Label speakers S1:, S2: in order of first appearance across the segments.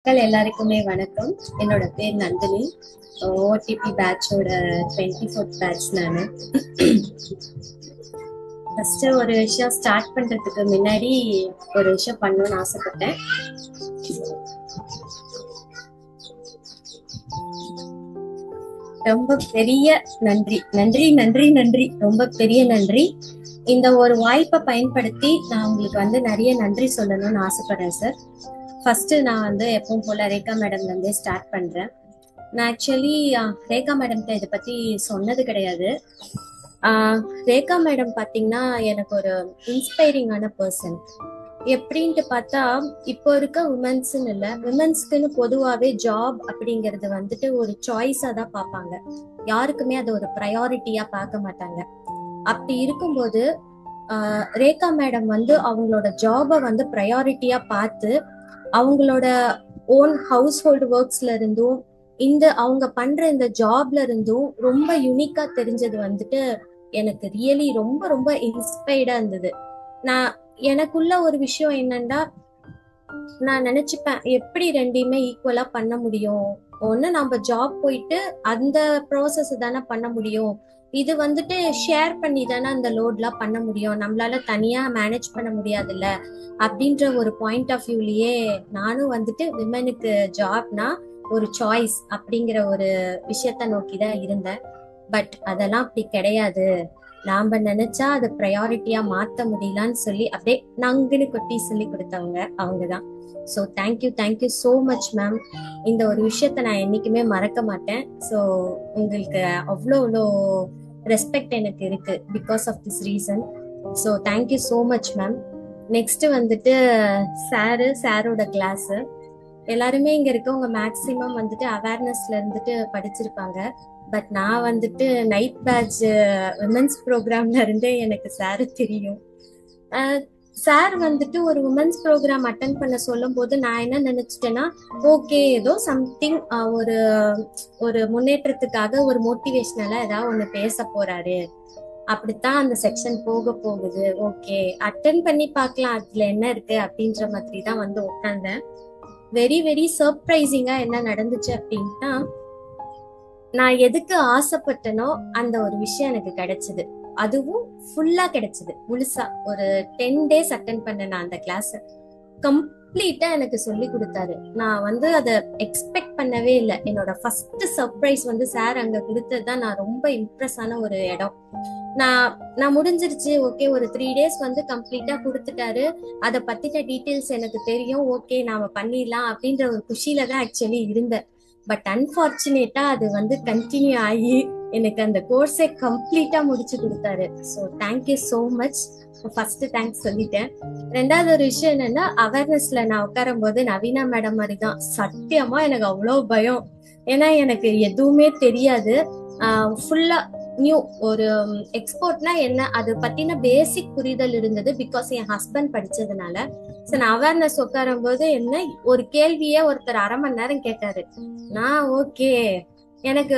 S1: மக்கள் எல்லாருக்குமே வணக்கம். என்னோட பேர் நந்தினி. ஓடிபி பேட்சோட 24th பேட்ச் நானு. ஃபர்ஸ்ட் ஒரு விஷயம் ஸ்டார்ட் பண்றதுக்கு முன்னாடி ஒரு விஷயம் பண்ணணும்னு ஆசைப்பட்டேன். ரொம்ப பெரிய நன்றி நன்றி நன்றி நன்றி ரொம்ப பெரிய நன்றி. இந்த ஒரு வாய்ப்பை பயன்படுத்தி நான் உங்களுக்கு நிறைய நன்றி சொல்லணும்னு ஆசைப்படுறேன் சார். ஃபர்ஸ்ட் நான் எப்பவும் போல ரேகா மேடம்ல இருந்தே ஸ்டார்ட் பண்றேன். நான் ஆக்சுவலி ரேகா மேடம்கிட்ட இதை பத்தி சொன்னது கிடையாது. ரேகா மேடம் பாத்தீங்கன்னா எனக்கு ஒரு இன்ஸ்பைரிங்கான பர்சன். எப்படின்ட்டு பார்த்தா இப்போ இருக்க உமன்ஸ்ன்னு இல்லை, விமன்ஸ்க்குன்னு பொதுவாகவே ஜாப் அப்படிங்கிறது ஒரு சாய்ஸா தான் பார்ப்பாங்க. யாருக்குமே அதை ஒரு ப்ரையாரிட்டியா பார்க்க மாட்டாங்க. அப்படி இருக்கும்போது ரேகா மேடம் அவங்களோட ஜாபை ப்ரையாரிட்டியா பார்த்து அவங்களோட ஓன் ஹவுஸ் ஹோல்டு ஒர்க்ஸ்ல இருந்தும் அவங்க பண்ற இந்த ஜாப்ல இருந்தும் ரொம்ப யூனிக்கா தெரிஞ்சது எனக்கு ரியலி ரொம்ப ரொம்ப இன்ஸ்பைர்டா இருந்தது. எனக்குள்ள ஒரு விஷயம் என்னன்னா, நான் நினைச்சுப்பேன் எப்படி ரெண்டையுமே ஈக்குவலா பண்ண முடியும். ஒண்ணு நம்ம ஜாப் போயிட்டு அந்த ப்ராசஸ் தானே பண்ண முடியும். இது ஷேர் பண்ணி தானே அந்த லோட்லாம் பண்ண முடியும். நம்மளால தனியா மேனேஜ் பண்ண முடியாதுல்ல அப்படின்ற ஒரு பாயிண்ட் ஆஃப் வியூலயே நானும் விமனுக்கு ஜாப்னா ஒரு சாய்ஸ் அப்படிங்கிற ஒரு விஷயத்த நோக்கிதான் இருந்தேன். பட் அதெல்லாம் அப்படி கிடையாது. நாம நினைச்சா அதை ப்ரையாரிட்டியா மாத்த முடியலான்னு சொல்லி அப்படியே நங்குன்னு கொட்டி சொல்லி கொடுத்தவங்க அவங்கதான். So thank you so much ma'am. இந்த ஒரு விஷயத்த நான் என்னைக்குமே மறக்க மாட்டேன். ஸோ உங்களுக்கு அவ்வளோ ரெஸ்பெக்ட் எனக்கு இருக்கு because of this reason. So thank you so much ma'am. Next சாரோட கிளாஸ். எல்லாருமே இங்க இருக்கவங்க மேக்சிமம் அவேர்னஸ்ல படிச்சிருப்பாங்க. பட் நான் நைட் பேட்ச் விமன்ஸ் ப்ரோக்ராம்ல இருந்தே எனக்கு சார் தெரியும். சார் ஒரு உமன்ஸ் ப்ரோக்ராம் அட்டன் பண்ண சொல்லும் போது நான் என்ன நினைச்சிட்டேன்னா, ஓகே ஏதோ சம்திங் ஒரு முன்னேற்றத்துக்காக ஒரு மோட்டிவேஷனலா ஏதாவது ஒண்ணு பேச போறாரு, அப்படித்தான் அந்த செக்ஷன் போக போகுது, ஓகே அட்டன் பண்ணி பார்க்கலாம் அதுல என்ன இருக்கு அப்படின்ற மாதிரி தான் உட்கார்ந்தேன். வெரி வெரி சர்ப்ரைசிங்கா என்ன நடந்துச்சு அப்படின்னா, நான் எதுக்கு ஆசைப்பட்டனோ அந்த ஒரு விஷயம் எனக்கு கிடைச்சது. அதுவும் ஃபுல்லா கிடைச்சது, முழுசா. ஒரு 10 days அட்டன் பண்ண நான் அந்த கிளாஸ் கம்ப்ளீட்டா எனக்கு சொல்லி கொடுத்தாரு. நான் அதை எக்ஸ்பெக்ட் பண்ணவே இல்லை. என்னோட ஃபர்ஸ்ட் சர்ப்ரைஸ் சார் அங்க கொடுத்ததுதான் நான் ரொம்ப இம்ப்ரெஸ் ஆன ஒரு இடம். நான் முடிஞ்சிருச்சு, ஓகே ஒரு 3 days கம்ப்ளீட்டா கொடுத்துட்டாரு, அதை பத்தின டீட்டெயில்ஸ் எனக்கு தெரியும், ஓகே நாம பண்ணிடலாம் அப்படின்ற ஒரு குஷியில தான் ஆக்சுவலி இருந்தேன். பட் அன்பார்ச்சுனேட்டா அது கண்டினியூ ஆகி எனக்கு அந்த கோர்ஸை கம்ப்ளீட்டா முடிச்சு கொடுத்தாரு. So thank you so much. First thanks சொல்லிட்டேன். ரெண்டாவது ஒரு விஷயம் என்னன்னா, அவேர்னஸ்ல நான் உட்காரும் போது நவீனா மேடம் மாதிரி தான் சத்தியமா எனக்கு அவ்வளோ பயம். ஏன்னா எனக்கு எதுவுமே தெரியாது. ஃபுல்லா நியூ. ஒரு எக்ஸ்போர்ட்னா என்ன அது பத்தின பேசிக் புரிதல் இருந்தது, பிகாஸ் என் ஹஸ்பண்ட் படிச்சதுனால. சோ நான் அவேர்னஸ் உட்காரும் போது என்ன ஒரு கேள்வியே ஒருத்தர் 1/2 மணி நேரம் கேட்டாரு. நான் ஓகே எனக்கு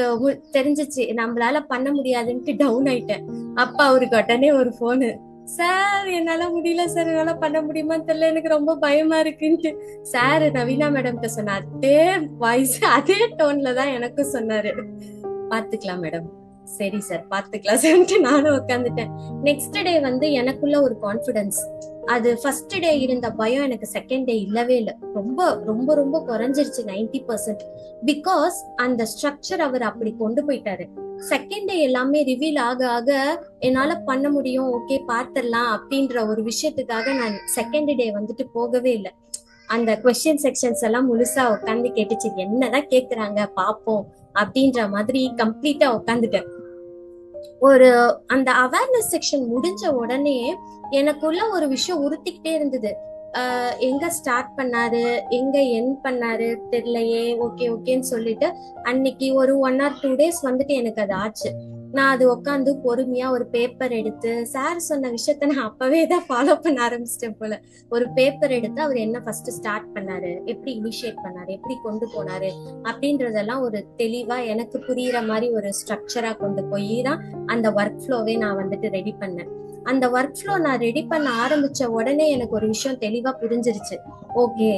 S1: தெரிஞ்சிச்சு நம்மளால பண்ண முடியாதுன்ட்டு டவுன் ஆயிட்டேன். அப்ப அவருக்கு உடனே ஒரு போனு, சார் என்னால முடியல சார், என்னால பண்ண முடியுமான்னு தெரியல, எனக்கு ரொம்ப பயமா இருக்குன்ட்டு. சார் நவீனா மேடம் கிட்ட சொன்ன அதே வாய்ஸ் அதே டோன்ல தான் எனக்கும் சொன்னாரு, பாத்துக்கலாம் மேடம். சரி சார் பாத்துக்கலாம் சார் நானும் உட்காந்துட்டேன். நெக்ஸ்ட் டே எனக்குள்ள ஒரு கான்பிடன்ஸ். அது ஃபர்ஸ்ட் டே இருந்த பயம் எனக்கு செகண்ட் டே இல்லவே இல்லை. ரொம்ப ரொம்ப ரொம்ப குறைஞ்சிருச்சு 90%. பிகாஸ் அந்த ஸ்ட்ரக்சர் அவர் அப்படி கொண்டு போயிட்டாரு. செகண்ட் டே எல்லாமே ரிவீல் ஆக ஆக என்னால பண்ண முடியும், ஓகே பாத்திரலாம் அப்படின்ற ஒரு விஷயத்துக்காக நான் செகண்ட் டே போகவே இல்லை. அந்த கொஸ்டின் செக்ஷன்ஸ் எல்லாம் முழுசா உட்காந்து கேட்டுச்சு, என்னதான் கேக்குறாங்க பாப்போம் அப்படின்ற மாதிரி கம்ப்ளீட்டா உட்காந்துட்டேன். அந்த அவேர்னஸ் செக்ஷன் முடிஞ்ச உடனே எனக்குள்ள ஒரு விஷயம் உறுத்திக்கிட்டே இருந்தது. எங்க ஸ்டார்ட் பண்ணாரு, எங்க என் பண்ணாரு தெரியலையே, ஓகே ஓகேன்னு சொல்லிட்டு அன்னைக்கு ஒரு 1 or 2 days எனக்கு அது ஆச்சு. நான் அது உட்காந்து பொறுமையா ஒரு பேப்பர் எடுத்து, சார் சொன்ன விஷயத்த நான் அப்பவே தான் ஃபாலோ பண்ண ஆரம்பிச்சிட்டேன் போல. ஒரு பேப்பர் எடுத்து அவர் என்ன ஃபர்ஸ்ட் ஸ்டார்ட் பண்ணாரு, எப்படி இனிஷியேட் பண்ணாரு, எப்படி கொண்டு போனாரு அப்படின்றதெல்லாம் ஒரு தெளிவா எனக்கு புரியுற மாதிரி ஒரு ஸ்ட்ரக்சரா கொண்டு போய் தான் அந்த ஒர்க் ஃப்ளோவே நான் ரெடி பண்ணேன். அந்த ஒர்க் ஃப்ளோ நான் ரெடி பண்ண ஆரம்பிச்ச உடனே எனக்கு ஒரு விஷயம் தெளிவா புரிஞ்சிருச்சு. ஓகே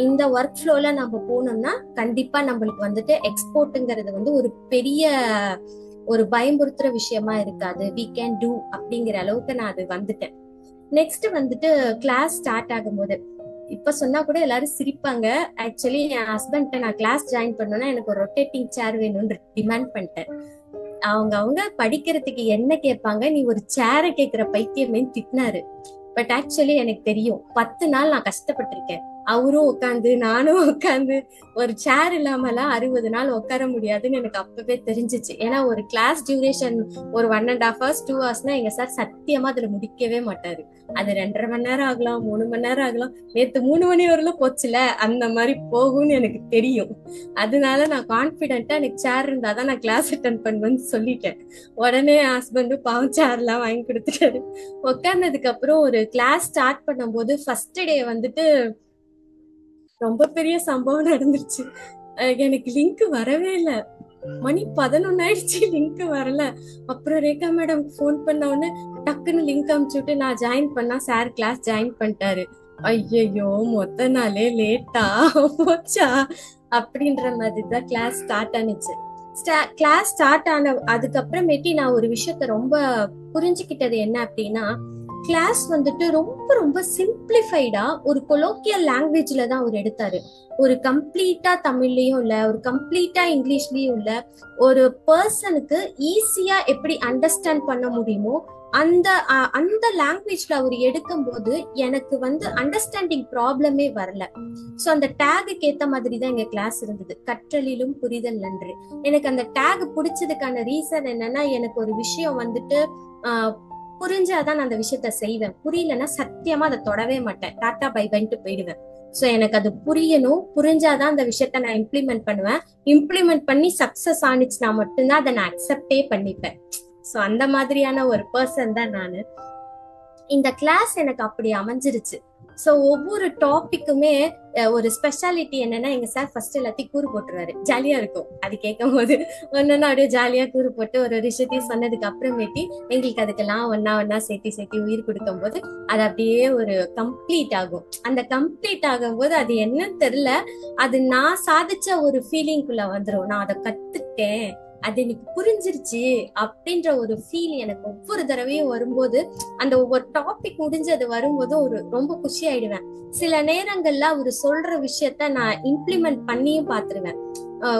S1: இந்த ஒர்க் ஃப்ளோல நம்ம போனோம்னா கண்டிப்பா நம்மளுக்கு வந்துட்டு எக்ஸ்போர்ட்ங்கிறது வந்து ஒரு பெரிய ஒரு பயமுறுத்துற விஷயமா இருக்காது, வி கேன் டூ அப்படிங்கிற அளவுக்கு நான் அது வந்துட்டேன். நெக்ஸ்ட் வந்துட்டு கிளாஸ் ஸ்டார்ட் ஆகும்போது இப்ப சொன்னா கூட எல்லாரும் சிரிப்பாங்க. ஆக்சுவலி என் ஹஸ்பண்ட் நான் கிளாஸ் ஜாயின் பண்ணோம்னா எனக்கு ஒரு ரொட்டேட்டிங் சேர் வேணும்னு டிமாண்ட் பண்ணிட்டேன். அவங்க படிக்கிறதுக்கு என்ன கேட்பாங்க, நீ ஒரு சேரை கேட்கிற பைத்தியமே திட்டினாரு. பட் ஆக்சுவலி எனக்கு தெரியும் 10 நாள் நான் கஷ்டப்பட்டிருக்கேன். அவரும் உட்காந்து நானும் உட்காந்து ஒரு சேர் இல்லாமலாம் 60 நாள் உட்கார முடியாதுன்னு எனக்கு அப்பவே தெரிஞ்சிச்சு. ஏன்னா ஒரு கிளாஸ் டியூரேஷன் ஒரு 1.5 hours 2 hoursனா எங்க சார் சத்தியமா அதுல முடிக்கவே மாட்டாரு. அது 2.5 மணி நேரம் ஆகலாம், 3 மணி நேரம் ஆகலாம். நேத்து 3 மணி வரலாம் போச்சுல, அந்த மாதிரி போகும்னு எனக்கு தெரியும். அதனால நான் கான்பிடென்ட்டா எனக்கு சேர் இருந்தாதான் நான் கிளாஸ் அட்டன் பண்ணுவேன்னு சொல்லிட்டேன். உடனே ஹஸ்பண்டும் பாவம் சேர் எல்லாம் வாங்கி கொடுத்துட்டாரு. உட்கார்ந்ததுக்கு அப்புறம் ஒரு கிளாஸ் ஸ்டார்ட் பண்ணும்போது ஃபர்ஸ்ட் டே வந்துட்டு ரொம்ப பெரிய சம்பவம் நடந்துருச்சு. எனக்கு லிங்க் வரவே இல்லை. மணி 11 ஆயிடுச்சு, லிங்க் வரல. அப்புறம் ரேகா மேடம் போன் பண்ண உடனே டக்குன்னு லிங்க் அனுப்பிச்சு விட்டு நான் ஜாயின் பண்ணா சார் கிளாஸ் ஜாயின் பண்ணிட்டாரு. ஐயோ மொத்த நாளே லேட்டா போச்சா அப்படின்ற மாதிரி தான் கிளாஸ் ஸ்டார்ட் ஆனிச்சு. கிளாஸ் ஸ்டார்ட் ஆன அதுக்கப்புறமேட்டி நான் ஒரு விஷயத்த ரொம்ப புரிஞ்சுக்கிட்டது என்ன அப்படின்னா, கிளாஸ் வந்துட்டு ரொம்ப ரொம்ப சிம்பிளிஃபைடா ஒரு கொலோக்கியல் லாங்குவேஜ்ல தான் அவர் எடுத்தாரு. ஒரு கம்ப்ளீட்டா தமிழ்லயும் இல்ல, ஒரு கம்ப்ளீட்டா இங்கிலீஷ்லயும் இல்ல, ஒரு பர்சனுக்கு ஈஸியா எப்படி அண்டர்ஸ்டாண்ட் பண்ண முடியுமோ அந்த லாங்குவேஜ்ல அவர் எடுக்கும் போது எனக்கு வந்து அண்டர்ஸ்டாண்டிங் ப்ராப்ளமே வரல. சோ அந்த டேகுக்கு ஏத்த மாதிரி தான் எங்க கிளாஸ் இருந்தது, கற்றலிலும் புரிதல் நன்று. எனக்கு அந்த டேக் பிடிச்சதுக்கான ரீசன் என்னன்னா, எனக்கு ஒரு விஷயம் வந்துட்டு புரிஞ்சாதான் நான் அந்த விஷயத்த செய்வேன், புரியலன்னா சத்தியமா அதை தொடவே மாட்டேன், டாட்டா பை பைன்ட்டு போயிடுவேன். சோ எனக்கு அது புரியணும், புரிஞ்சாதான் அந்த விஷயத்த நான் இம்ப்ளிமெண்ட் பண்ணுவேன். இம்ப்ளிமெண்ட் பண்ணி சக்சஸ் ஆனிச்சுனா மட்டும்தான் அதை நான் அக்செப்டே பண்ணிப்பேன். சோ அந்த மாதிரியான ஒரு பர்சன் தான் நானு. இந்த கிளாஸ் எனக்கு அப்படி அமைஞ்சிருச்சு. சோ ஒவ்வொரு டாபிக்குமே ஒரு ஸ்பெஷாலிட்டி என்னன்னா, எங்க சார் ஃபர்ஸ்ட் எல்லாத்தையும் கூறு போட்டுருவாரு, ஜாலியா இருக்கும் அது கேட்கும் போது. ஒன்னொன்னு அப்படியே ஜாலியா கூறு போட்டு ஒரு விஷயத்தையும் சொன்னதுக்கு அப்புறமேட்டி எங்களுக்கு அதுக்கெல்லாம் ஒன்னா சேர்த்தி உயிர் கொடுக்கும் போது அது அப்படியே ஒரு கம்ப்ளீட் ஆகும். அந்த கம்ப்ளீட் ஆகும் போது அது என்னன்னு தெரியல, அது நான் சாதிச்ச ஒரு ஃபீலிங்குள்ள வந்துரும். நான் அதை கத்துட்டேன், அது எனக்கு புரிஞ்சிருச்சு அப்படின்ற ஒரு ஃபீல் எனக்கு ஒவ்வொரு தடவையும் வரும்போது, அந்த ஒவ்வொரு டாபிக் முடிஞ்சு அது வரும்போது ஒரு ரொம்ப குஷி ஆயிடுவேன். சில நேரங்கள்ல அவரு சொல்ற விஷயத்த நான் இம்ப்ளிமெண்ட் பண்ணியும் பாத்துருவேன்.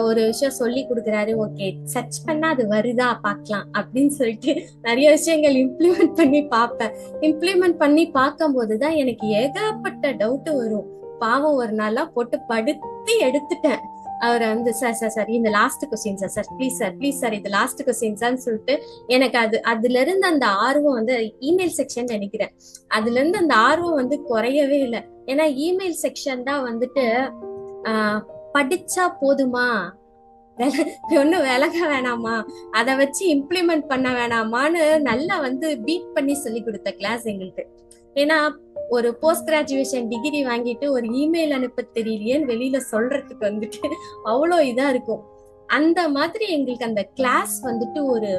S1: ஒரு விஷயம் சொல்லி கொடுக்குறாரு, ஓகே சர்ச் பண்ணா அது வருதா பாக்கலாம் அப்படின்னு சொல்லிட்டு நிறைய விஷயங்கள் இம்ப்ளிமெண்ட் பண்ணி பார்ப்பேன். இம்ப்ளிமெண்ட் பண்ணி பார்க்கும் போதுதான் எனக்கு ஏகப்பட்ட டவுட் வரும். பாவம் ஒரு நாளா போட்டு படுத்து எடுத்துட்டேன். அவர் வந்து சார் இந்த last question sir please sir இது லாஸ்ட் கொஸ்டின் சார்ன்னு சொல்லிட்டு எனக்கு அதுல இருந்து அந்த ஆர்வம் வந்து இமெயில் செக்ஷன் நினைக்கிறேன், அதுல இருந்து அந்த ஆர்வம் வந்து குறையவே இல்லை. ஏன்னா இமெயில் செக்ஷன் தான் வந்துட்டு படிச்சா போதுமா, ஒன்னும் விலக வேணாமா, அதை வச்சு இம்ப்ளிமெண்ட் பண்ண வேணாமான்னு நல்லா வந்து பீட் பண்ணி சொல்லி கொடுத்த கிளாஸ் எங்களுக்கு. ஏன்னா ஒரு போஸ்ட் கிராஜுவேஷன் டிகிரி வாங்கிட்டு ஒரு இமெயில் அனுப்ப தெரியலையேன்னு வெளியில சொல்றதுக்கு வந்துட்டு அவ்வளோ இதா இருக்கும். அந்த மாதிரி எங்களுக்கு அந்த கிளாஸ் வந்துட்டு ஒரு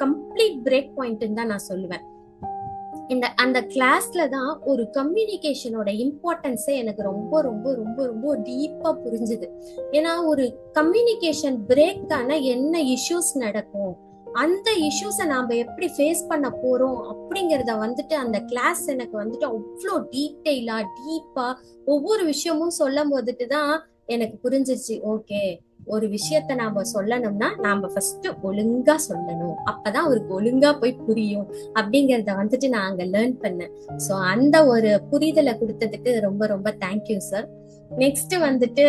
S1: கம்ப்ளீட் பிரேக் பாயிண்ட்னு தான் நான் சொல்லுவேன். அந்த கிளாஸ்ல தான் ஒரு கம்யூனிகேஷனோட இம்பார்ட்டன்ஸே எனக்கு ரொம்ப ரொம்ப ரொம்ப ரொம்ப டீப்பா புரிஞ்சுது. ஏன்னா ஒரு கம்யூனிகேஷன் பிரேக் ஆனா என்ன இஷ்யூஸ் நடக்கும், அந்த இஷ்யூஸை நாம எப்படி ஃபேஸ் பண்ண போறோம் அப்படிங்கறத வந்துட்டு அந்த கிளாஸ் எனக்கு வந்துட்டு அவ்வளோ டீட்டெயிலா டீப்பா ஒவ்வொரு விஷயமும் சொல்லும் போதுட்டு தான் எனக்கு புரிஞ்சிருச்சு, ஓகே ஒரு விஷயத்த நாம சொல்லணும்னா நாம ஃபர்ஸ்ட் ஒழுங்கா சொல்லணும், அப்பதான் அவருக்கு ஒழுங்கா போய் புரியும் அப்படிங்கறத வந்துட்டு நான் அங்க லேர்ன் பண்ணேன். சோ அந்த ஒரு புரிதலை கொடுத்ததுக்கு ரொம்ப ரொம்ப தேங்க்யூ சார். நெக்ஸ்ட் வந்துட்டு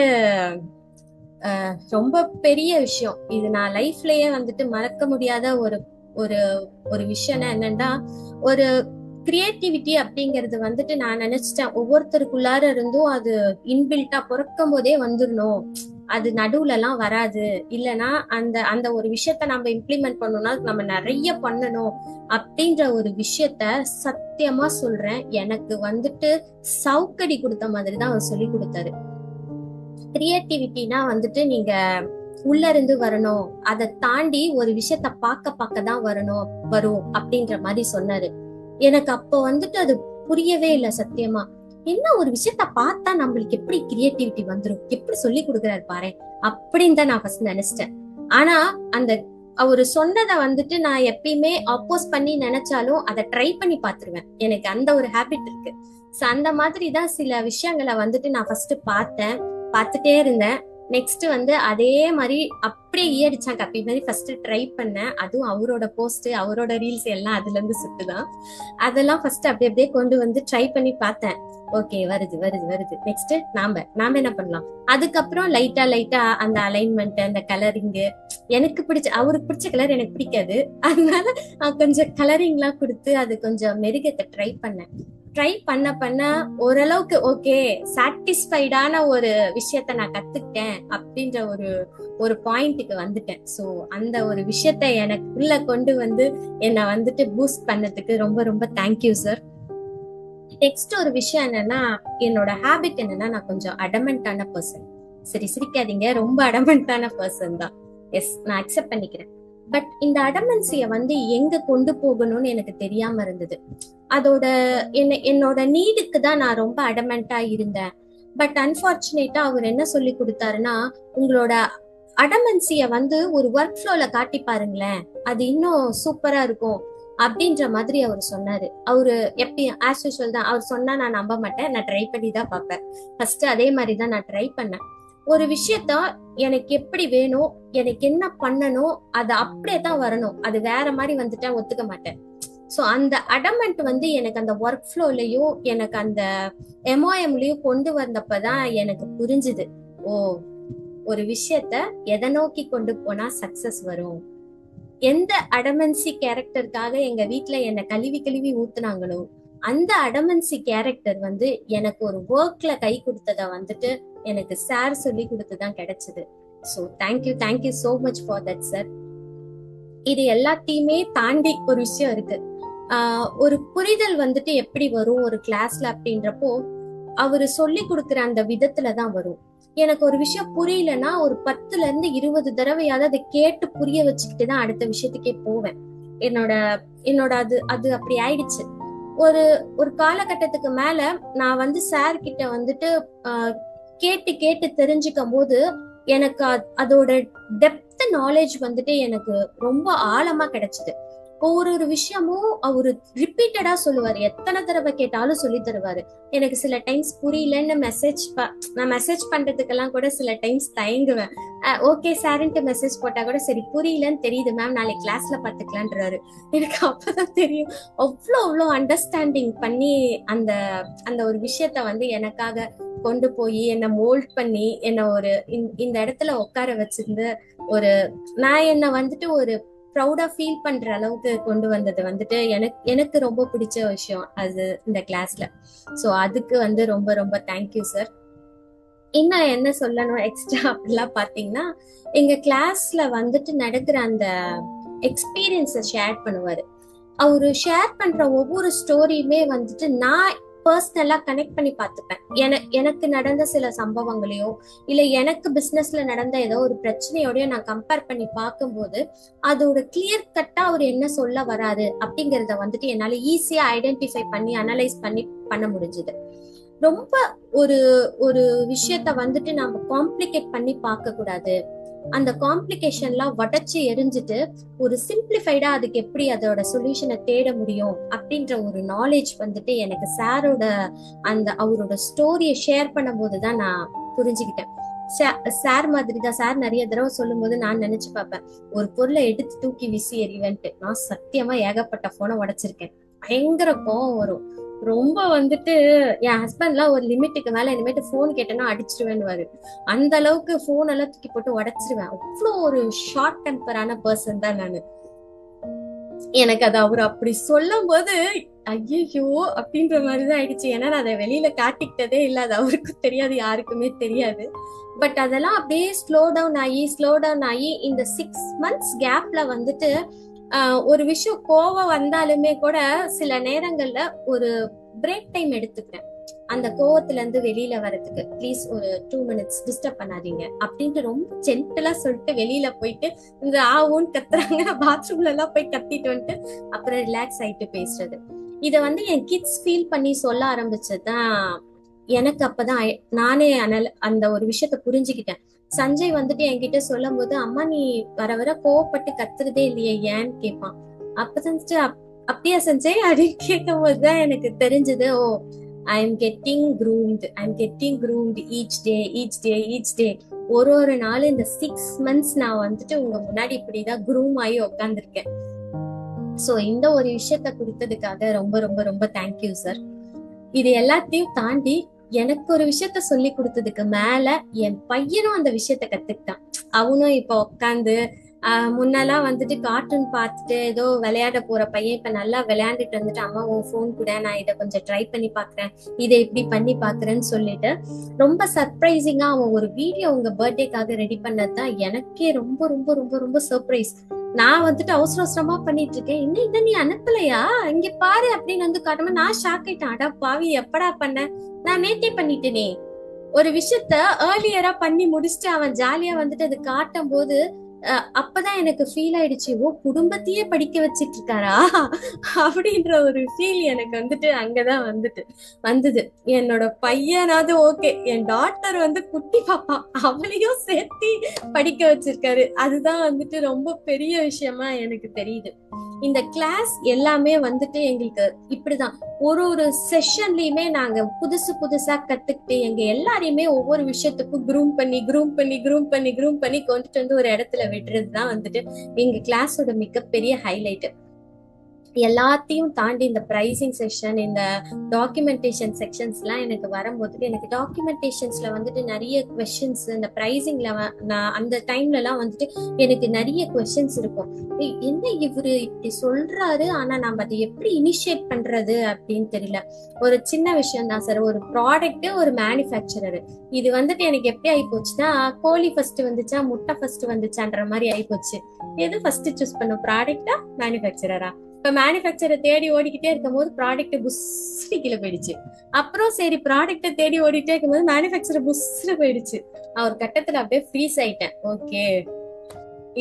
S1: ரொம்ப பெரிய விஷயம், இது நான் லைஃப்லயே வந்துட்டு மறக்க முடியாத ஒரு ஒரு ஒரு விஷயம்னா என்னன்னா, ஒரு கிரியேட்டிவிட்டி அப்படிங்கறது வந்துட்டு நான் நினைச்சிட்டேன் ஒவ்வொருத்தருக்குள்ளார இருந்தும் அது இன்பில்ட்டா பிறக்கும் போதே வந்துடணும், அது நடுவுல எல்லாம் வராது, இல்லைன்னா அந்த ஒரு விஷயத்த நம்ம இம்ப்ளிமெண்ட் பண்ணணும்னா நம்ம நிறைய பண்ணணும் அப்படின்ற ஒரு விஷயத்த சத்தியமா சொல்றேன், எனக்கு வந்துட்டு சவுக்கடி கொடுத்த மாதிரிதான் அவர் சொல்லி கொடுத்தாரு. கிரியேட்டிவிட்டினா வந்துட்டு நீங்க உள்ள இருந்து வரணும், அதை தாண்டி ஒரு விஷயத்த பார்க்க தான் வரும் அப்படின்ற மாதிரி சொன்னாரு. எனக்கு அப்ப வந்துட்டு அது புரியவே இல்லை சத்தியமா. என்ன ஒரு விஷயத்த பார்த்தா நம்மளுக்கு எப்படி கிரியேட்டிவிட்டி வந்துரும், எப்படி சொல்லி கொடுக்குறாரு பாரு அப்படின்னு தான் நான் ஃபர்ஸ்ட் நினைச்சிட்டேன். ஆனா அந்த அவரு சொன்னதை வந்துட்டு நான் எப்பயுமே அப்போஸ் பண்ணி நினைச்சாலும் அதை ட்ரை பண்ணி பாத்துருவேன். எனக்கு அந்த ஒரு ஹேபிட் இருக்கு. சோ அந்த மாதிரி தான் சில விஷயங்களை வந்துட்டு நான் ஃபர்ஸ்ட் பார்த்தேன், பார்த்துட்டே இருந்தேன். நெக்ஸ்ட் வந்து அதே மாதிரி அப்படியே ஈயடிச்சான் கப்பி மாதிரி ஃபர்ஸ்ட் ட்ரை பண்ணேன். அதுவும் அவரோட போஸ்ட், அவரோட ரீல்ஸ் எல்லாம் அதுல இருந்து சுட்டுதான். அதெல்லாம் ஃபர்ஸ்ட் அப்படியே கொண்டு வந்து ட்ரை பண்ணி பார்த்தேன். ஓகே, வருது வருது வருது. நெக்ஸ்ட் நாம என்ன பண்ணலாம். அதுக்கப்புறம் லைட்டா அந்த அலைன்மெண்ட், அந்த கலரிங், எனக்கு பிடிச்ச அவருக்கு பிடிச்ச கலர் எனக்கு பிடிக்காது, அதனால கொஞ்சம் கலரிங் எல்லாம் கொடுத்து அது கொஞ்சம் மெருகத்தை ட்ரை பண்ண ஓரளவுக்கு ஓகே, சாட்டிஸ்ஃபைடான ஒரு விஷயத்த நான் கத்துக்கிட்டேன் அப்படின்ற ஒரு பாயிண்ட்டுக்கு வந்துட்டேன். சோ அந்த ஒரு விஷயத்த எனக்குள்ள கொண்டு வந்து என்னை வந்துட்டு பூஸ்ட் பண்ணதுக்கு ரொம்ப ரொம்ப தேங்க்யூ சார். நெக்ஸ்ட் ஒரு விஷயம் என்னன்னா, என்னோட ஹேபிட் என்னன்னா, நான் கொஞ்சம் அடமெண்டான பர்சன். சரி சிரிக்காதீங்க, ரொம்ப அடமெண்டான பர்சன் தான். எஸ், நான் அக்செப்ட் பண்ணிக்கிறேன். பட் இந்த அடமன்சிய வந்து எங்க கொண்டு போகணும்னு எனக்கு தெரியாம இருந்தது. அதோட என்னோட நீடுக்கு தான் நான் ரொம்ப அடமெண்டா இருந்தேன். பட் அன்பார்ச்சுனேட்டா அவர் என்ன சொல்லி கொடுத்தாருன்னா, உங்களோட அடமன்சிய வந்து ஒரு ஒர்க் ஃப்ளோல காட்டி பாருங்களேன், அது இன்னும் சூப்பரா இருக்கும் அப்படின்ற மாதிரி அவர் சொன்னாரு. அவரு எப்படி ஆஸ் யூஷுவல் தான், அவர் சொன்னா நான் நம்ப மாட்டேன், நான் ட்ரை பண்ணி தான் பார்ப்பேன். ஃபர்ஸ்ட் அதே மாதிரிதான் நான் ட்ரை பண்ணேன். ஒரு விஷயத்த எனக்கு எப்படி வேணும், எனக்கு என்ன பண்ணணும், அது அப்படியே தான் வரணும், அது வேற மாதிரி வந்துட்டா ஒத்துக்க மாட்டேன். சோ அந்த அடமெண்ட் வந்து எனக்கு அந்த ஒர்க் ஃப்ளோலயும் எனக்கு அந்த எம்ஓஎம்லயும் கொண்டு வந்தப்பதான் எனக்கு புரிஞ்சுது, ஓ, ஒரு விஷயத்த எதை நோக்கி கொண்டு போனா சக்சஸ் வரும். எந்த அடமன்சி கேரக்டருக்காக எங்க வீட்டுல என்ன கழுவி ஊத்துனாங்களோ அந்த அடமன்சி கேரக்டர் வந்து எனக்கு ஒரு ஒர்க்ல கை கொடுத்தத வந்துட்டு எனக்கு சார் சொல்லி கொடுத்துதான் கிடைச்சது. So thank you so much for that sir. இது எல்லாத்தையுமே தாண்டி ஒரு விஷயம் இருக்கு. ஒரு புரிதல் வந்துட்டு எப்படி வரும் ஒரு கிளாஸ்ல அப்படின்றப்போ, அவரு சொல்லி கொடுக்குற அந்த விதத்துலதான் வரும். எனக்கு ஒரு விஷயம் புரியலன்னா ஒரு 10ல இருந்து 20 தடவையாவது அதை கேட்டு புரிய வச்சுக்கிட்டுதான் அடுத்த விஷயத்துக்கே போவேன். என்னோட அது அப்படி ஆயிடுச்சு. ஒரு காலகட்டத்துக்கு மேல நான் வந்து சார் கிட்ட வந்துட்டு கேட்டு தெரிஞ்சுக்கும் போது எனக்கு அதோட டெப்த் நாலேஜ் வந்துட்டு எனக்கு ரொம்ப ஆழமா கிடைச்சது. ஒரு விஷயமும் அவரு ரிப்பீட்டடா சொல்லுவாரு, எத்தனை தடவை கேட்டாலும் சொல்லி தருவாரு. எனக்கு சில டைம்ஸ் புரியலன்னு நான் மெசேஜ் பண்றதுக்கெல்லாம் கூட சில டைம்ஸ் தயங்குவேன். ஓகே சார்ன்ட்டு மெசேஜ் போட்டா கூட சரி புரியலன்னு தெரியுது மேம், நாளைக்கு கிளாஸ்ல பாத்துக்கலான்றாரு. எனக்கு அப்பதான் தெரியும் அவ்வளோ அண்டர்ஸ்டாண்டிங் பண்ணி அந்த அந்த ஒரு விஷயத்த வந்து எனக்காக கொண்டு போய் என்ன மோல்ட் பண்ணி என்ன ஒரு இந்த இடத்துல உட்கார வச்சிருந்து நான் என்ன வந்துட்டு ஒரு ப்ரௌடா ஃபீல் பண்ற அளவுக்கு கொண்டு வந்தது வந்துட்டு எனக்கு ரொம்ப பிடிச்ச விஷயம் அது இந்த கிளாஸ்ல. சோ அதுக்கு வந்து ரொம்ப ரொம்ப தேங்க்யூ சார். இன்னும் என்ன சொல்லணும் எக்ஸ்ட்ரா அப்படிலாம் பாத்தீங்கன்னா, எங்க கிளாஸ்ல வந்துட்டு நடக்கிற அந்த எக்ஸ்பீரியன்ஸ ஷேர் பண்ணுவாரு. அவரு ஷேர் பண்ற ஒவ்வொரு ஸ்டோரியுமே வந்துட்டு நான் பர்சனலா கனெக்ட் பண்ணி பார்த்துப்பேன். எனக்கு நடந்த சில சம்பவங்களையோ இல்ல எனக்கு பிசினஸ்ல நடந்த ஏதோ ஒரு பிரச்சனையோடய நான் கம்பேர் பண்ணி பார்க்கும்போது அதோட கிளியர் கட்டா அவர் என்ன சொல்ல வராரு அப்படிங்கறத வந்துட்டு என்னால ஈஸியா ஐடென்டிஃபை பண்ணி அனலைஸ் பண்ண முடிஞ்சது. ரொம்ப ஒரு விஷயத்த வந்துட்டு நாம காம்ப்ளிகேட் பண்ணி பார்க்க கூடாது. அந்த காம்ப்ளிகேஷன்லாம் உடைச்சு எரிஞ்சிட்டு ஒரு சிம்பிளிஃபைடா அதுக்கு எப்படி அதோட சொல்யூஷனை தேட முடியும் அப்படின்ற ஒரு நாலேஜ் வந்துட்டு எனக்கு சாரோட அவரோட ஸ்டோரியை ஷேர் பண்ணும் போதுதான் நான் புரிஞ்சுக்கிட்டேன். சார் மாதிரிதான் சார் நிறைய தடவை சொல்லும் போது நான் நினைச்சு பார்ப்பேன், ஒரு பொருளை எடுத்து தூக்கி வீசி எறிவேன்ட்டு. நான் சத்தியமா ஏகப்பட்ட போனை உடைச்சிருக்கேன். பயங்கர கோவம் வரும். ரொம்ப வந்துட்டு என் ஹஸ்பண்ட்லாம் ஒரு லிமிட்டுக்கு மேல இனிமேட்டு போன் கேட்டேன்னா அடிச்சிருவேன்னு. அந்த அளவுக்கு போன் எல்லாம் தூக்கி போட்டு உடைச்சிருவேன். அவ்வளோ ஒரு ஷார்ட் டெம்பரான பர்சன் தான் நானு. எனக்கு அது அவரு அப்படி சொல்லும் போது ஐயோ அப்படின்ற மாதிரிதான் ஆயிடுச்சு. ஏன்னா நான் அதை வெளியில காட்டிக்கிட்டதே இல்லை, அது அவருக்கும் தெரியாது, யாருக்குமே தெரியாது. பட் அதெல்லாம் அப்படியே ஸ்லோ டவுன் ஆகி இந்த 6 months கேப்ல வந்துட்டு ஒரு விஷயம் கோவம் வந்தாலுமே கூட சில நேரங்கள்ல ஒரு பிரேக் டைம் எடுத்துக்கிறேன். அந்த கோவத்துல இருந்து வெளியில வரதுக்கு ப்ளீஸ் ஒரு 2 minutes டிஸ்டர்ப் பண்ணாதீங்க அப்படின்ட்டு ரொம்ப ஜென்டலா சொல்லிட்டு வெளியில போயிட்டு இந்த ஆவுன்னு கத்துறாங்க, பாத்ரூம்ல எல்லாம் போய் கத்திட்டு வந்துட்டு அப்புறம் ரிலாக்ஸ் ஆயிட்டு பேசுறது. இத வந்து என் கிட்ஸ் ஃபீல் பண்ணி சொல்ல ஆரம்பிச்சதுதான் எனக்கு அப்பதான் நானே அந்த ஒரு விஷயத்த புரிஞ்சுக்கிட்டேன். சஞ்சய் வந்துட்டு என்கிட்ட சொல்லும் போது, அம்மா நீ வர வர கோவப்பட்டு கத்துறதே இல்லையே ஏன்னு கேட்பான். அப்பதான் வந்துட்டு அப்படியா சஞ்சய் அப்படின்னு கேட்கும் போதுதான் எனக்கு தெரிஞ்சது, oh I am getting groomed each day. ஒரு நாள் இந்த 6 months நான் வந்துட்டு உங்க முன்னாடி இப்படிதான் க்ரூம் ஆகி உட்காந்துருக்கேன். சோ இந்த ஒரு விஷயத்த கொடுத்ததுக்காக ரொம்ப ரொம்ப ரொம்ப தேங்க்யூ சார். இது எல்லாத்தையும் தாண்டி எனக்கு ஒரு விஷயத்த சொல்லி கொடுத்ததுக்கு மேல என் பையனும் அந்த விஷயத்த கத்துக்கிட்டான். அவனும் இப்ப உட்காந்து முன்னெல்லாம் வந்துட்டு கார்ட்டூன் பார்த்துட்டு ஏதோ விளையாட போற பையன் இப்ப நல்லா விளையாண்டுட்டு வந்துட்டு, அம்மா உன் போன் கூட நான் இதை கொஞ்சம் ட்ரை பண்ணி பாக்குறேன், இதை இப்படி பண்ணி பாக்குறேன்னு சொல்லிட்டு ரொம்ப சர்ப்ரைசிங்கா அவன் ஒரு வீடியோ உங்க பர்த்டேக்காக ரெடி பண்ணதுதான் எனக்கே ரொம்ப ரொம்ப ரொம்ப ரொம்ப சர்ப்ரைஸ். நான் வந்துட்டு அவசர அவசரமா பண்ணிட்டு இருக்கேன், இன்னும் இதை நீ அனுப்பலையா, இங்க பாரு அப்படின்னு வந்து காட்டுமா. நான் ஷாக் ஆயிட்டேன், அடா பாவி எப்படா பண்ண, நான் நேத்தே பண்ணிட்டேனே. ஒரு விஷயத்த ஏர்லியரா பண்ணி முடிச்சுட்டு அவன் ஜாலியா வந்துட்டு அது காட்டும் போது அப்பதான் எனக்கு ஃபீல் ஆயிடுச்சு, ஓ குடும்பத்தையே படிக்க வச்சிட்டு இருக்காரா அப்படின்ற ஒரு ஃபீல் எனக்கு வந்துட்டு அங்கதான் வந்தது. என்னோட பையனாவது ஓகே, என் டாட்டர் வந்து குட்டி பாப்பா, அவளையும் சேர்த்து படிக்க வச்சிருக்காரு. அதுதான் வந்துட்டு ரொம்ப பெரிய விஷயமா எனக்கு தெரியுது. இந்த கிளாஸ் எல்லாமே வந்துட்டு எங்களுக்கு இப்படிதான் ஒரு செஷன்லயுமே நாங்க புதுசா கத்துக்கிட்டு எங்க எல்லாரையுமே ஒவ்வொரு விஷயத்துக்கும் க்ரூம் பண்ணி கொண்டுட்டு வந்து ஒரு இடத்துல விடுறதுதான் வந்துட்டு எங்க கிளாஸோட மிகப்பெரிய ஹைலைட். எல்லாத்தையும் தாண்டி இந்த பிரைசிங் செக்ஷன், இந்த டாக்குமெண்டேஷன் செக்ஷன்ஸ் எல்லாம் எனக்கு வரும்போது, எனக்கு டாக்குமெண்டேஷன்ஸ்ல வந்துட்டு நிறைய கொஸ்டின்ஸ், இந்த பிரைசிங்ல அந்த டைம்ல எல்லாம் வந்துட்டு எனக்கு நிறைய கொஸ்டின்ஸ் இருக்கும். என்ன இவரு இப்படி சொல்றாரு, ஆனா நம்ம அதை எப்படி இனிஷியேட் பண்றது அப்படின்னு தெரியல. ஒரு சின்ன விஷயம் தான் சார், ஒரு ப்ராடக்ட், ஒரு மேனுஃபேக்சரர், இது வந்துட்டு எனக்கு எப்படி ஆகி போச்சுன்னா, கோழி ஃபர்ஸ்ட் வந்துச்சா முட்டை ஃபர்ஸ்ட் வந்துச்சான்ற மாதிரி ஆகி போச்சு. எது ஃபர்ஸ்ட் சூஸ் பண்ணும், ப்ராடக்டா மேனுஃபேக்சரரா? இப்ப மேனுஃபேக்சரர் தேடி ஓடிக்கிட்டே இருக்கும் போது ப்ராடக்ட் புஸ்ஸி கீழே போயிடுச்சு. அப்புறம் சரி ப்ராடக்ட தேடி ஓடிட்டே இருக்கும் போது மேனுஃபேக்சரர் புஸ்ஸு போயிடுச்சு. நான் ஒரு கட்டத்துல அப்படியே ஃப்ரீஸ் ஆயிட்டேன். ஓகே,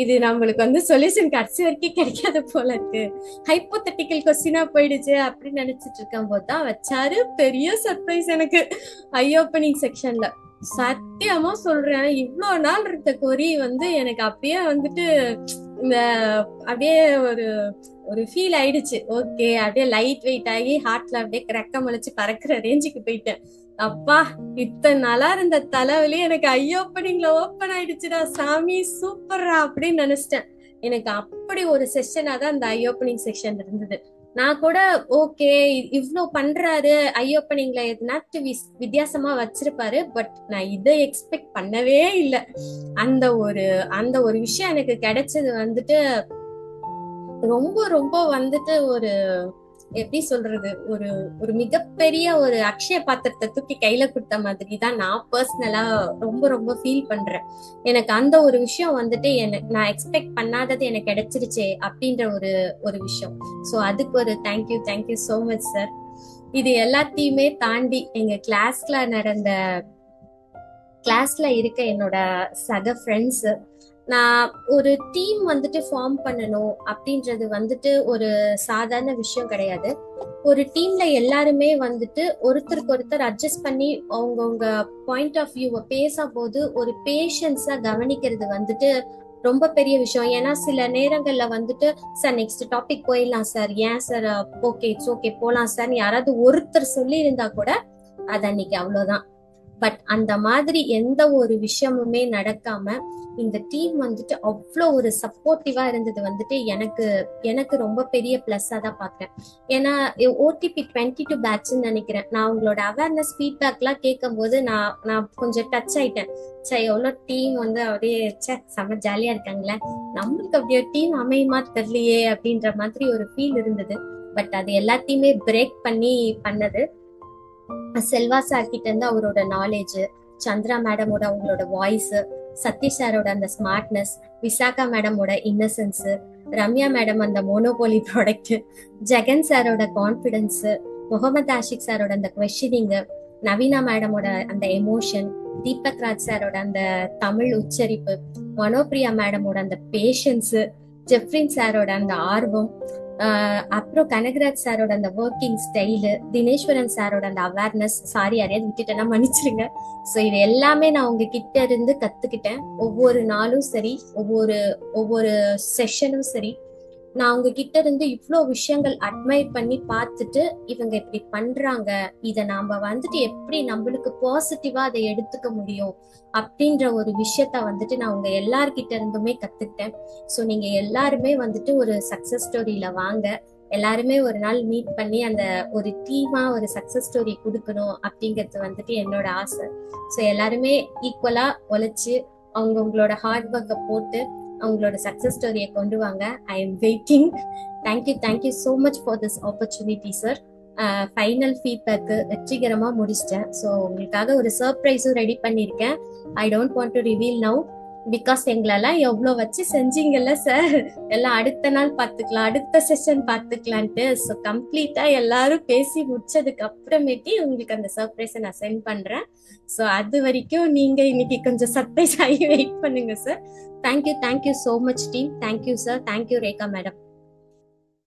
S1: இது நம்மளுக்கு வந்து சொல்யூஷன் கடைசி வரைக்கும் கிடைக்காத போல இருக்கு, ஹைப்போதெட்டிக்கல் கொஸ்டினா போயிடுச்சு அப்படின்னு நினைச்சிட்டு இருக்கும் போதுதான் வச்சாரு பெரிய சர்ப்ரைஸ் எனக்கு ஐ ஓப்பனிங் செக்ஷன்ல. சத்தியமா சொல்றேன், இவ்வளவு நாள் இருக்க கொரி வந்து எனக்கு அப்படியே வந்துட்டு இந்த அப்படியே ஒரு ஃபீல் ஆயிடுச்சு. ஓகே, அப்படியே லைட் வெயிட் ஆகி ஹார்ட்ல அப்படியே கிரக்க முளைச்சு பறக்குற ரேஞ்சுக்கு போயிட்டேன். அப்பா, இத்தனை நாளா இருந்த தலைவலி எனக்கு ஐ ஓப்பனிங்ல ஓப்பன் ஆயிடுச்சுடா சாமி, சூப்பர்ரா அப்படின்னு நினைச்சிட்டேன். எனக்கு அப்படி ஒரு செஷனா தான் அந்த ஐ ஓப்பனிங் செக்ஷன் இருந்தது. நான் கூட ஓகே இவ்ளோ பண்றாரு, ஐ ஓப்பனிங்ல எதுனாச்சு வித்தியாசமா வச்சிருப்பாரு, பட் நான் இதை எக்ஸ்பெக்ட் பண்ணவே இல்லை. அந்த ஒரு விஷயம் எனக்கு கிடைச்சது வந்துட்டு ரொம்ப ரொம்ப வந்துட்டு ஒரு எப்படி சொல்றது, ஒரு மிகப்பெரிய ஒரு அக்ஷய பாத்திரத்தை தூக்கி கையில கொடுத்த மாதிரி தான் நான் பர்சனலா ரொம்ப ரொம்ப ஃபீல் பண்றேன். எனக்கு அந்த ஒரு விஷயம் வந்துட்டு நான் எக்ஸ்பெக்ட் பண்ணாதது எனக்கு கிடைச்சிருச்சே அப்படின்ற ஒரு விஷயம். சோ அதுக்கு ஒரு தேங்க்யூ சோ மச் சார். இது எல்லாத்தையுமே தாண்டி எங்க கிளாஸ்ல இருக்க என்னோட சக ஃப்ரெண்ட்ஸ், நான் ஒரு டீம் வந்துட்டு ஃபார்ம் பண்ணணும் அப்படின்றது வந்துட்டு ஒரு சாதாரண விஷயம் கிடையாது. ஒரு டீம்ல எல்லாருமே வந்துட்டு ஒருத்தருக்கு ஒருத்தர் அட்ஜஸ்ட் பண்ணி அவங்கவுங்க பாயிண்ட் ஆஃப் வியூவை பேசும்போது ஒரு பேஷன்ஸா கவனிக்கிறது வந்துட்டு ரொம்ப பெரிய விஷயம். ஏன்னா சில நேரங்கள்ல வந்துட்டு சார் நெக்ஸ்ட் டாபிக் போயிடலாம் சார், ஏன் சார், ஓகே இட்ஸ் ஓகே போலாம் சார், யாராவது ஒருத்தர் சொல்லி இருந்தா கூட அது அன்னைக்கு அவ்வளவுதான். பட் அந்த மாதிரி எந்த ஒரு விஷயமுமே நடக்காம இந்த டீம் வந்துட்டு அவ்வளோ ஒரு சப்போர்ட்டிவா இருந்தது வந்துட்டு எனக்கு ரொம்ப பெரிய பிளஸ்ஸா தான் பாக்குறேன். ஏன்னா ஓடிபி 22 பேட்ச்னு நினைக்கிறேன். நான் உங்களோட அவேர்னஸ் ஃபீட்பேக் எல்லாம் கேட்கும் போது நான் கொஞ்சம் டச் ஆயிட்டேன். எவ்வளோ டீம் வந்து அப்படியே செம்ம ஜாலியா இருக்காங்களே, நம்மளுக்கு அப்படியே டீம் அமையுமா தெரியலையே அப்படின்ற மாதிரி ஒரு ஃபீல் இருந்தது. பட் அது எல்லாத்தையுமே பிரேக் பண்ணி பண்ணது செல்வா சார் கிட்ட இருந்து அவரோட நாலேஜ், சந்திரா மேடமோட அவங்களோட வாய்ஸ், சதீஷ் சாரோட அந்த ஸ்மார்ட்னஸ், விசாகா மேடமோட இன்னசென்ஸ், ரம்யா மேடம் அந்த மோனோபோலி ப்ராடக்ட், ஜெகன் சாரோட கான்பிடன்ஸ், முகமது ஆஷிக் சாரோட அந்த கொஸ்டினிங், நவீனா மேடமோட அந்த எமோஷன், தீபக் ராஜ் சாரோட அந்த தமிழ் உச்சரிப்பு, மனோபிரியா மேடமோட அந்த பேஷன்ஸ், ஜெஃப்ரின் சாரோட அந்த ஆர்வம், அப்புறம் கனகராஜ் சாரோட அந்த ஒர்க்கிங் ஸ்டைலு, தினேஸ்வரன் சாரோட அந்த அவேர்னஸ், சாரி யாரையாவது விட்டுட்டேன்னா மன்னிச்சிருங்க. ஸோ இது எல்லாமே நான் உங்ககிட்ட இருந்து கத்துக்கிட்டேன். ஒவ்வொரு நாளும் சரி, ஒவ்வொரு ஒவ்வொரு செஷனும் சரி, நான் உங்ககிட்ட இருந்து இவ்வளோ விஷயங்கள் அட்மைர் பண்ணி பார்த்துட்டு இவங்க இப்படி பண்றாங்க, இதை நாம வந்துட்டு எப்படி நம்மளுக்கு பாசிட்டிவா அதை எடுத்துக்க முடியும் அப்படின்ற ஒரு விஷயத்த வந்துட்டு நான் உங்க எல்லார்கிட்ட இருந்துமே கத்துக்கிட்டேன். ஸோ நீங்க எல்லாருமே வந்துட்டு ஒரு சக்சஸ் ஸ்டோரியில வாங்க, எல்லாருமே ஒரு நாள் மீட் பண்ணி அந்த ஒரு டீமா ஒரு சக்சஸ் ஸ்டோரி கொடுக்கணும் அப்படிங்கிறது வந்துட்டு என்னோட ஆசை. ஸோ எல்லாருமே ஈக்குவலா உழைச்சு அவங்களோட ஹார்ட் ஒர்க்கை போட்டு அவங்களோட சக்சஸ் ஸ்டோரியை கொண்டு வாங்க. I am waiting. Thank you so much for this opportunity sir. Final feedback வெற்றிகரமா முடிச்சிட்டேன். ஸோ உங்களுக்காக ஒரு சர்ப்ரைஸும் ரெடி பண்ணியிருக்கேன். I don't want to reveal now, because எங்களெல்லாம் எவ்வளோ வச்சு செஞ்சீங்கல்ல சார், எல்லாம் அடுத்த நாள் பார்த்துக்கலாம், அடுத்த செஷன் பார்த்துக்கலான்ட்டு. ஸோ கம்ப்ளீட்டா எல்லாரும் பேசி முடிச்சதுக்கு அப்புறமேட்டி உங்களுக்கு அந்த சர்ப்ரைஸை நான் சென்ட் பண்றேன். ஸோ அது வரைக்கும் நீங்க இன்னைக்கு கொஞ்சம் சர்ப்ரைஸ் ஆகி வெயிட் பண்ணுங்க sir. Thank you so much team. Thank you sir. Thank you Rekha madam.